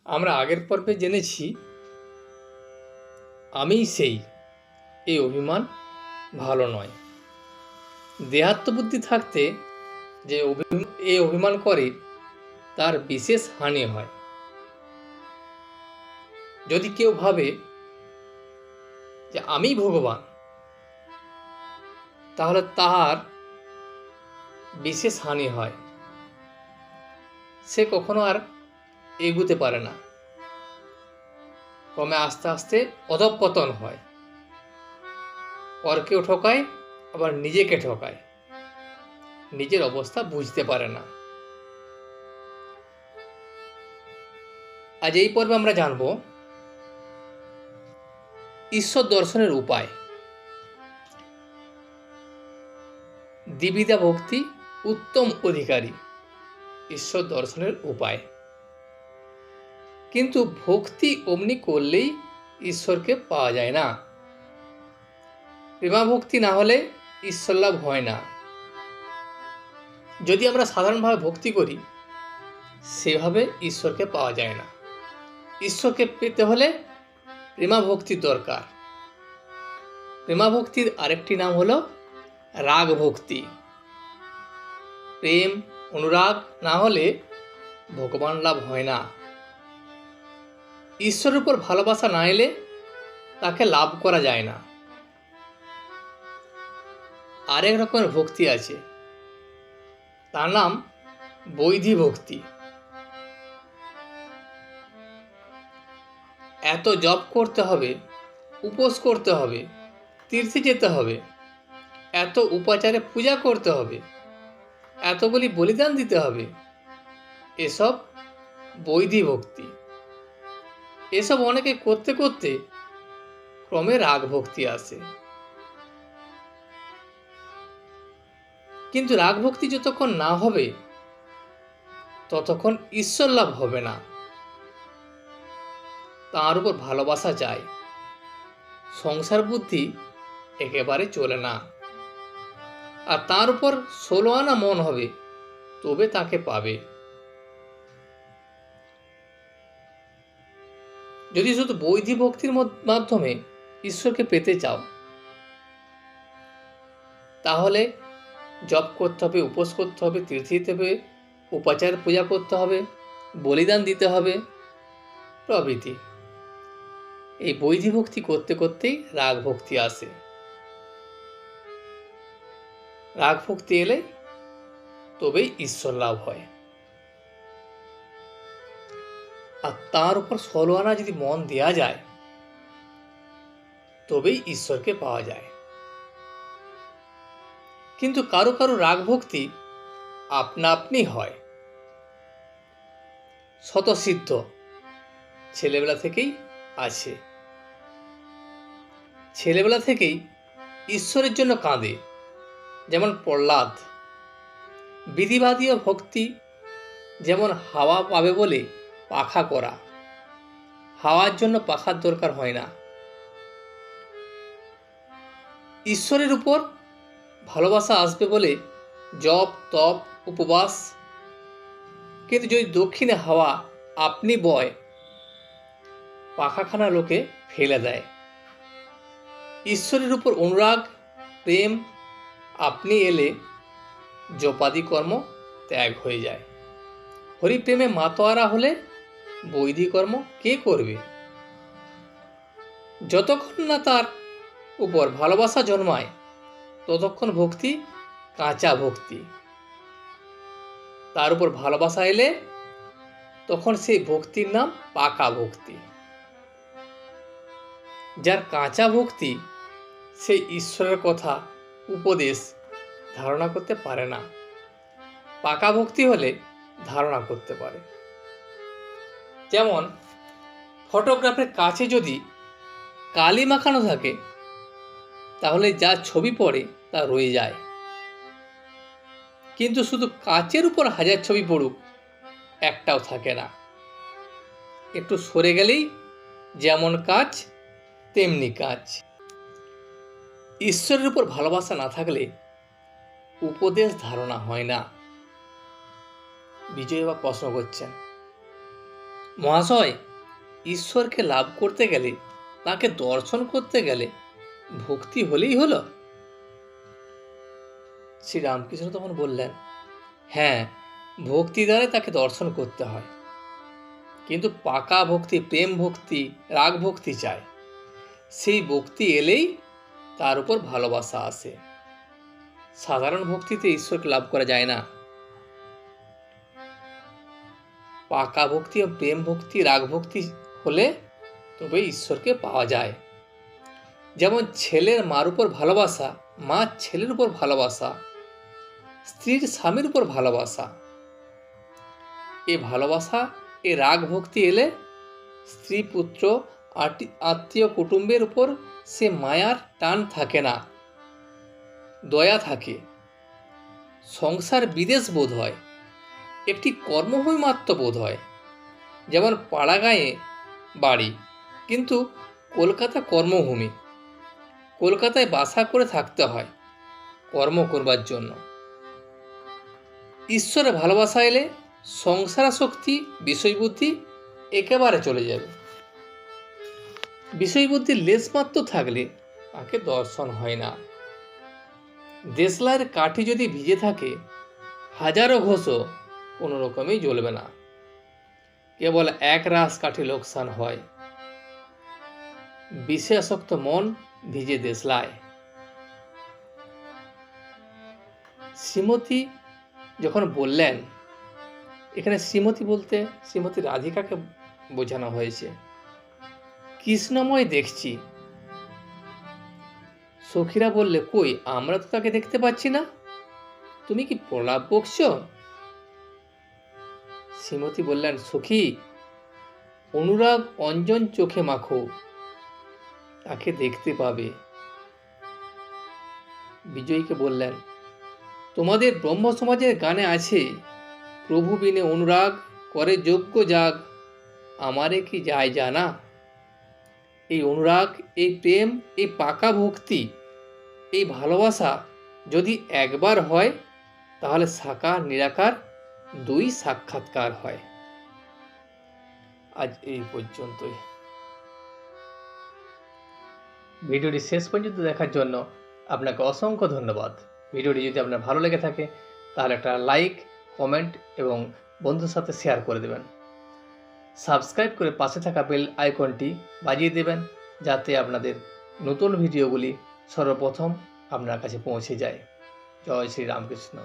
আমরা আগের পর্বে জেনেছি আমিই সেই, এই অভিমান ভালো নয়। দেহাত্মবুদ্ধি থাকতে যে এই অভিমান করে তার বিশেষ হানি হয়। যদি কেউ ভাবে যে আমি ভগবান, তাহলে তার বিশেষ হানি হয়, সে কখনো আর এগুতে পারে না, ক্রমে আস্তে আস্তে অধঃপতন হয়, পরকেও ঠকায় আবার নিজেকে ঠকায়, নিজের অবস্থা বুঝতে পারে না। আজ এই পর্বে আমরা জানব ঈশ্বর দর্শনের উপায়। দ্বিবিধা ভক্তি উত্তম অধিকারী, ঈশ্বর দর্শনের উপায়। কিন্তু ভক্তি অমনি করলেই ঈশ্বরকে পাওয়া যায় না। প্রেমাভক্তি না হলে ঈশ্বর লাভ হয় না। যদি আমরা সাধারণভাবে ভক্তি করি, সেভাবে ঈশ্বরকে পাওয়া যায় না। ঈশ্বরকে পেতে হলে প্রেমাভক্তির দরকার। প্রেমাভক্তির আরেকটি নাম হলো রাগ ভক্তি। প্রেম অনুরাগ না হলে ভগবান লাভ হয় না। ঈশ্বরের উপর ভালোবাসা না এলে তাকে লাভ করা যায় না। আরেক রকমের ভক্তি আছে, তার নাম বৈধি ভক্তি। এত জপ করতে হবে, উপোস করতে হবে, তীর্থে যেতে হবে, এত উপাচারে পূজা করতে হবে, এতগুলি বলিদান দিতে হবে, এসব বৈধি ভক্তি। এসব অনেকে করতে করতে ক্রমে রাগ ভক্তি আসে। কিন্তু রাগ ভক্তি যতক্ষণ না হবে ততক্ষণ ঈশ্বর লাভ হবে না। তার উপর ভালোবাসা চাই, সংসার বুদ্ধি একেবারে চলে না। আর তার উপর 16 আনা মন হবে, তবে তাকে পাবে। যদি শুধু বৈধি ভক্তির মাধ্যমে ঈশ্বরকে পেতে চাও, তাহলে জপ করতে হবে, উপোস করতে হবে, তীর্থে যেতে হবে, উপাচার পূজা করতে হবে, বলিদান দিতে হবে প্রভৃতি। এই বৈধি ভক্তি করতে করতেই রাগ ভক্তি আসে। রাগ ভক্তি এলে তবেই ঈশ্বর লাভ হয়। আর তার উপর 16 আনা যদি মন দেয়া যায়, তবেই ঈশ্বরকে পাওয়া যায়। কিন্তু কারো কারো রাগ ভক্তি আপনা আপনি হয়, স্বতঃসিদ্ধ, ছেলেবেলা থেকেই আছে। ছেলেবেলা থেকেই ঈশ্বরের জন্য কাঁদে, যেমন প্রহ্লাদ। বিধিবাদীয় ভক্তি যেমন হাওয়া পাবে বলে পাখা করা, হাওয়ার জন্য পাখার দরকার হয় না। ঈশ্বরের উপর ভালোবাসা আসবে বলে জপ তপ উপবাস। কিন্তু যদি দক্ষিণে হাওয়া আপনি বয়, পাখাখানা লোকে ফেলে দেয়। ঈশ্বরের উপর অনুরাগ প্রেম আপনি এলে জপাদি কর্ম ত্যাগ হয়ে যায়। হরিপ্রেমে মাতোয়ারা হলে বৈধি কর্ম কে করবে? যতক্ষণ না তার উপর ভালোবাসা জন্মায়, ততক্ষণ ভক্তি কাঁচা ভক্তি। তার উপর ভালোবাসা এলে তখন সেই ভক্তির নাম পাকা ভক্তি। যার কাঁচা ভক্তি, সেই ঈশ্বরের কথা উপদেশ ধারণা করতে পারে না। পাকা ভক্তি হলে ধারণা করতে পারে। যেমন ফটোগ্রাফের কাছে যদি কালি মাখানো থাকে, তাহলে যা ছবি পড়ে তা রয়ে যায়। কিন্তু শুধু কাচের উপর 1000 ছবি পড়ুক, একটাও থাকে না। একটু সরে গেলেই যেমন কাচ তেমনি কাচ। ঈশ্বরের উপর ভালোবাসা না থাকলে উপদেশ ধারণা হয় না। বিজয় বা প্রশ্ন করছেন, মহাশয়, ঈশ্বরকে লাভ করতে গেলে, তাকে দর্শন করতে গেলে ভক্তি হলেই হলো? শ্রীরামকৃষ্ণ তখন বললেন, হ্যাঁ, ভক্তি দ্বারাই তাকে দর্শন করতে হয়, কিন্তু পাকা ভক্তি, প্রেম ভক্তি, রাগ ভক্তি চায়। সেই ভক্তি এলেই তার উপর ভালোবাসা আসে। সাধারণ ভক্তিতে ঈশ্বরকে লাভ করা যায় না। পাকা ভক্তি ও প্রেম ভক্তি, রাগ ভক্তি হলে তবে ঈশ্বরকে পাওয়া যায়। যেমন ছেলের মার উপর ভালোবাসা, মা ছেলের উপর ভালোবাসা, স্ত্রীর স্বামীর উপর ভালোবাসা, এই ভালোবাসা, এই রাগ ভক্তি এলে স্ত্রী, পুত্র, আত্মীয় কুটুম্বের উপর সে মায়ার টান থাকে না, দয়া থাকে। সংসার বিদেশ বোধ হয়, একটি কর্মভূমি মাত্র বোধ হয়। যেমন পাড়াগাঁয়ে বাড়ি, কিন্তু কলকাতা কর্মভূমি। কলকাতায় বাসা করে থাকতে হয় কর্ম করবার জন্য। ঈশ্বরে ভালোবাসা এলে সংসারাসক্তি, বিষয়বুদ্ধি একেবারে চলে যাবে। বিষয়বুদ্ধির লেশমাত্র থাকলে তাকে দর্শন হয় না। দেশলাইয়ের কাঠি যদি ভিজে থাকে, হাজারো ঘষো কোনো রকমেই জ্বলবে না, কেবল এক রাস কাঠি লোকসান হয়। বিষয়াসক্ত মন ভিজে দেশলায়। শ্রীমতী যখন বললেন, এখানে শ্রীমতী বলতে শ্রীমতী রাধিকাকে বোঝানো হয়েছে। কৃষ্ণময় দেখছি। সখীরা বললে, কই, আমরা তো তাকে দেখতে পাচ্ছি না, তুমি কি প্রলাপ বকছ? শ্রীমতী বললেন, সখী, অনুরাগ অঞ্জন চোখে মাখো, তাকে দেখতে পাবে। বিজয়ীকে বললেন, তোমাদের ব্রহ্ম সমাজের গানে আছে, প্রভু বিনে অনুরাগ করে যজ্ঞ যাগ, আমারে কি যায় জানা। এই অনুরাগ, এই প্রেম, এই পাকা ভক্তি, এই ভালোবাসা যদি একবার হয়, তাহলে সাকার নিরাকার দুই সাক্ষাৎকার হয়। আজ এই পর্যন্তই। ভিডিওটি শেষ পর্যন্ত দেখার জন্য আপনাকে অসংখ্য ধন্যবাদ। ভিডিওটি যদি আপনার ভালো লেগে থাকে তাহলে একটা লাইক, কমেন্ট এবং বন্ধুর সাথে শেয়ার করে দেবেন। সাবস্ক্রাইব করে পাশে থাকা বেল আইকনটি বাজিয়ে দেবেন, যাতে আপনাদের নতুন ভিডিওগুলি সর্বপ্রথম আপনার কাছে পৌঁছে যায়। জয় শ্রী রামকৃষ্ণ।